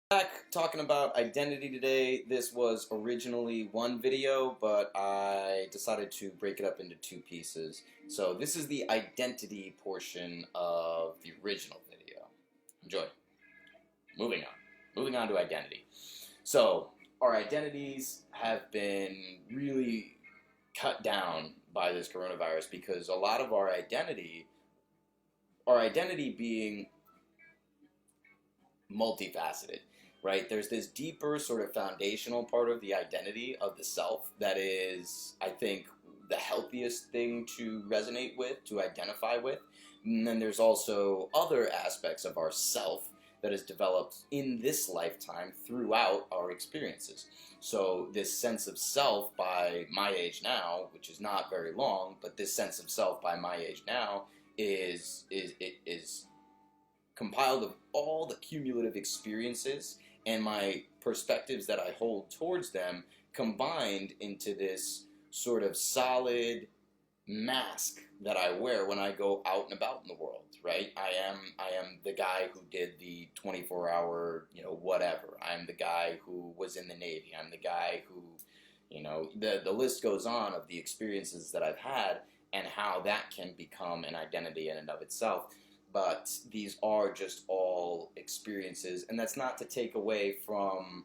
Back talking about identity today. This was originally one video, but I decided to break it up into two pieces. So this is the identity portion of the original video. Enjoy. Moving on. Moving on to identity. So our identities have been really cut down by this coronavirus because a lot of our identity being multifaceted, right? There's this deeper sort of foundational part of the identity of the self that is, I think, the healthiest thing to resonate with, to identify with. And then there's also other aspects of our self that is developed in this lifetime throughout our experiences. So this sense of self by my age now, which is not very long, but this sense of self by my age now is compiled of all the cumulative experiences and my perspectives that I hold towards them combined into this sort of solid mask that I wear when I go out and about in the world, right? I am the guy who did the 24-hour, whatever. I'm the guy who was in the Navy. I'm the guy who, the list goes on of the experiences that I've had and how that can become an identity in and of itself. But these are just all experiences, and that's not to take away from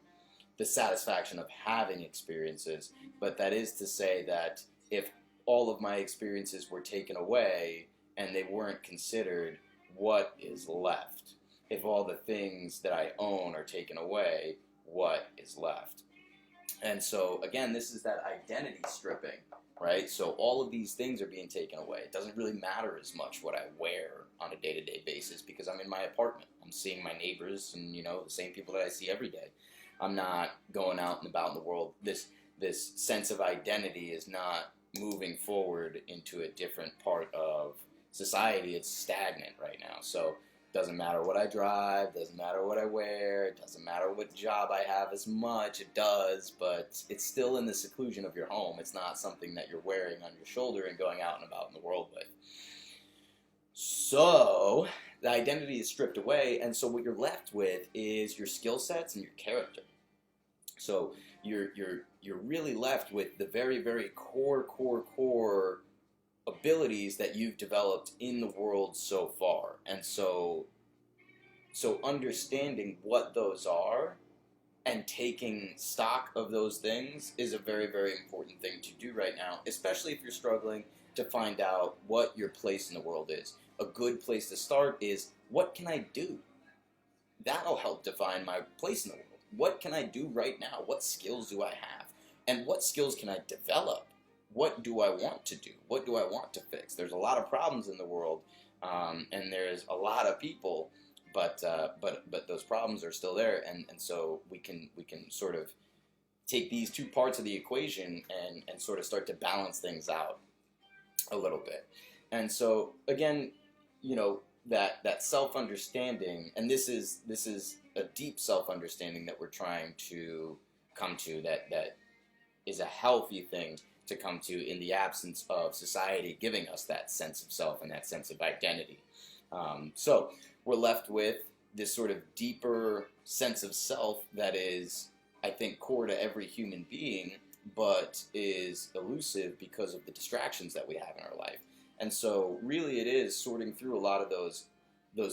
the satisfaction of having experiences, but that is to say that if all of my experiences were taken away and they weren't considered, what is left? If all the things that I own are taken away, what is left? And so, again, this is that identity stripping, right? So all of these things are being taken away. It doesn't really matter as much what I wear on a day-to-day basis because I'm in my apartment. I'm seeing my neighbors and, the same people that I see every day. I'm not going out and about in the world. This sense of identity is not moving forward into a different part of society. It's stagnant right now. So doesn't matter what I drive, doesn't matter what I wear, it doesn't matter what job I have as much, it does, but it's still in the seclusion of your home. It's not something that you're wearing on your shoulder and going out and about in the world with. So the identity is stripped away, and so what you're left with is your skill sets and your character. So you're really left with the very, very core abilities that you've developed in the world so far. And so understanding what those are and taking stock of those things is a very, very important thing to do right now, especially if you're struggling to find out what your place in the world is. A good place to start is, what can I do? That'll help define my place in the world. What can I do right now? What skills do I have? And what skills can I develop? What do I want to do? What do I want to fix? There's a lot of problems in the world, and there's a lot of people, but those problems are still there, and so we can sort of take these two parts of the equation and sort of start to balance things out a little bit. And so again, that self-understanding, and this is a deep self-understanding that we're trying to come to, that is a healthy thing to come to in the absence of society giving us that sense of self and that sense of identity. So we're left with this sort of deeper sense of self that is, I think, core to every human being, but is elusive because of the distractions that we have in our life. And so really it is sorting through a lot of those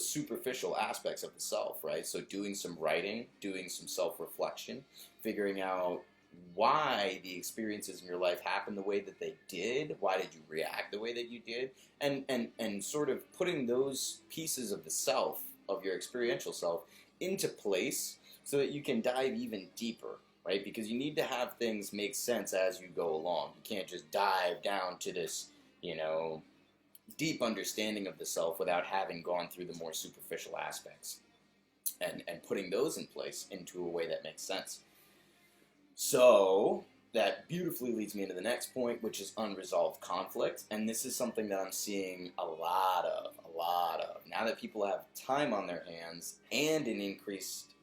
superficial aspects of the self, right? So doing some writing, doing some self-reflection, figuring out why the experiences in your life happened the way that they did, why did you react the way that you did, and sort of putting those pieces of the self, of your experiential self, into place so that you can dive even deeper, right? Because you need to have things make sense as you go along. You can't just dive down to this, deep understanding of the self without having gone through the more superficial aspects and putting those in place into a way that makes sense. So that beautifully leads me into the next point, which is unresolved conflict. And this is something that I'm seeing a lot of. Now that people have time on their hands and an increased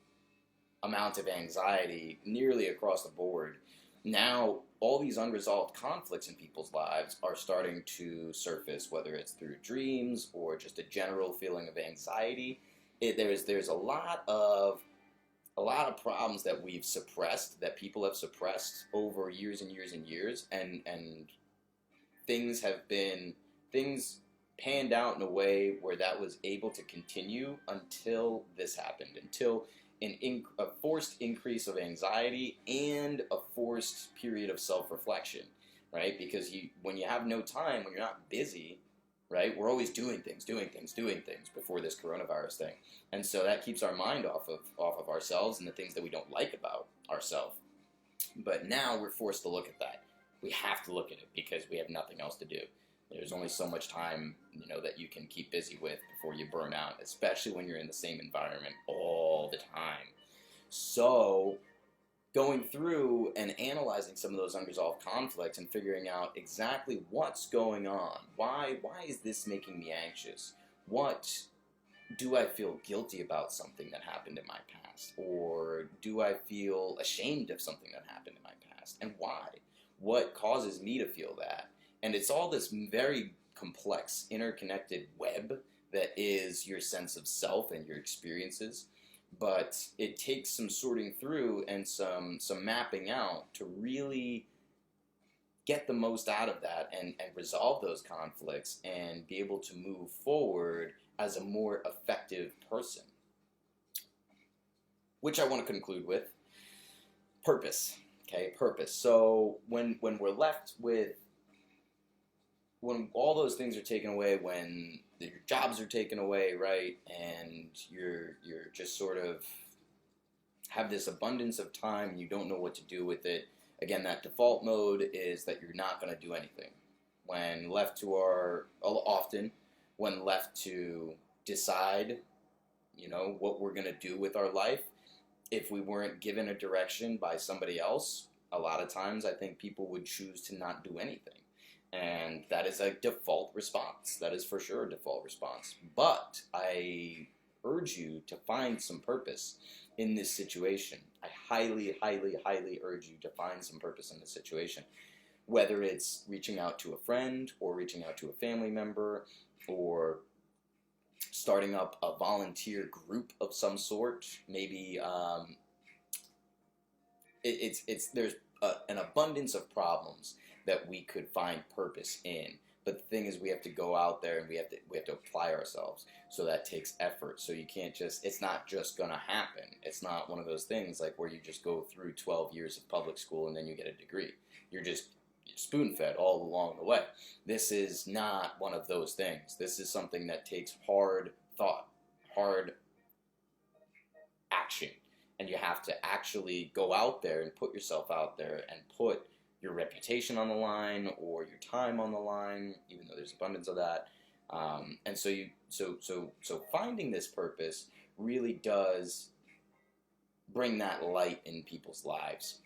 amount of anxiety nearly across the board, now all these unresolved conflicts in people's lives are starting to surface, whether it's through dreams or just a general feeling of anxiety. There's a lot of a lot of problems that we've suppressed, that people have suppressed over years and years and years, and things panned out in a way where that was able to continue until this happened, until a forced increase of anxiety and a forced period of self-reflection, right? Because when you have no time, when you're not busy, right, we're always doing things before this coronavirus thing, and so that keeps our mind off of ourselves and the things that we don't like about ourselves. But now we're forced to look at that. We have to look at it because we have nothing else to do. There's only so much time, that you can keep busy with before you burn out, especially when you're in the same environment all the time. So, going through and analyzing some of those unresolved conflicts and figuring out exactly what's going on. Why is this making me anxious? What do I feel guilty about something that happened in my past? Or do I feel ashamed of something that happened in my past? And why? What causes me to feel that? And it's all this very complex, interconnected web that is your sense of self and your experiences. But it takes some sorting through and some mapping out to really get the most out of that and resolve those conflicts and be able to move forward as a more effective person. Which I want to conclude with purpose. Okay, purpose. So when we're left with, when all those things are taken away, when your jobs are taken away, right, and you're just sort of have this abundance of time and you don't know what to do with it, again, that default mode is that you're not going to do anything. When left to decide, what we're going to do with our life, if we weren't given a direction by somebody else, a lot of times I think people would choose to not do anything. And that is a default response. That is for sure a default response. But I urge you to find some purpose in this situation. I highly, highly, highly urge you to find some purpose in this situation. Whether it's reaching out to a friend or reaching out to a family member or starting up a volunteer group of some sort. Maybe there's an abundance of problems that we could find purpose in. But the thing is, we have to go out there and we have to apply ourselves. So that takes effort. So you can't it's not just gonna happen. It's not one of those things like where you just go through 12 years of public school and then you get a degree. You're spoon-fed all along the way. This is not one of those things. This is something that takes hard thought, hard action. And you have to actually go out there and put yourself out there and put your reputation on the line or your time on the line, even though there's abundance of that. And so finding this purpose really does bring that light in people's lives.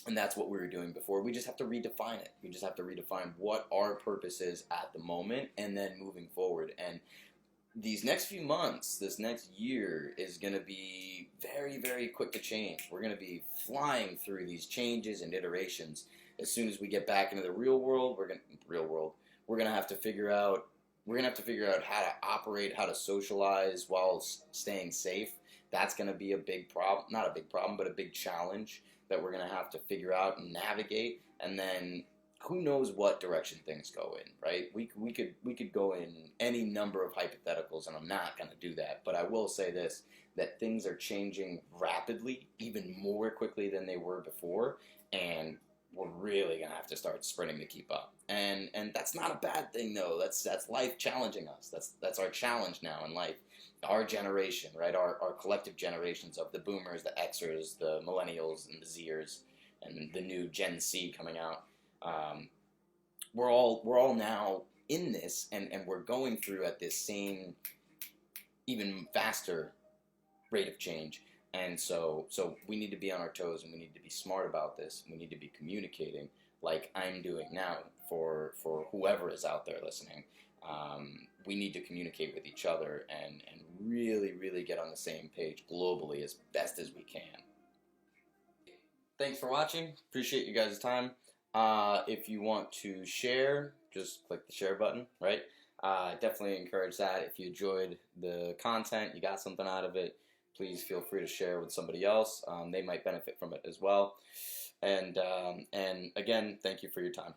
And that's what we were doing before. We just have to redefine it. We just have to redefine what our purpose is at the moment and then moving forward. And these next few months, this next year is going to be very, very quick to change. We're going to be flying through these changes and iterations. As soon as we get back into the real world, we're going to have to figure out how to operate, how to socialize while staying safe. That's going to be a big problem, not a big problem, but a big challenge that we're going to have to figure out and navigate. And then who knows what direction things go in, right? We could go in any number of hypotheticals, and I'm not going to do that. But I will say this, that things are changing rapidly, even more quickly than they were before, and we're really going to have to start sprinting to keep up. And that's not a bad thing, though. That's life challenging us. That's our challenge now in life. Our generation, right? Our collective generations of the boomers, the Xers, the millennials, and the Zers, and the new Gen Z coming out. We're all now in this, and we're going through at this same, even faster rate of change. And so we need to be on our toes, and we need to be smart about this. We need to be communicating like I'm doing now for whoever is out there listening. We need to communicate with each other and really, really get on the same page globally as best as we can. Thanks for watching. Appreciate you guys' time. If you want to share, just click the share button, right? Definitely encourage that. If you enjoyed the content, you got something out of it, please feel free to share with somebody else. They might benefit from it as well. And again, thank you for your time.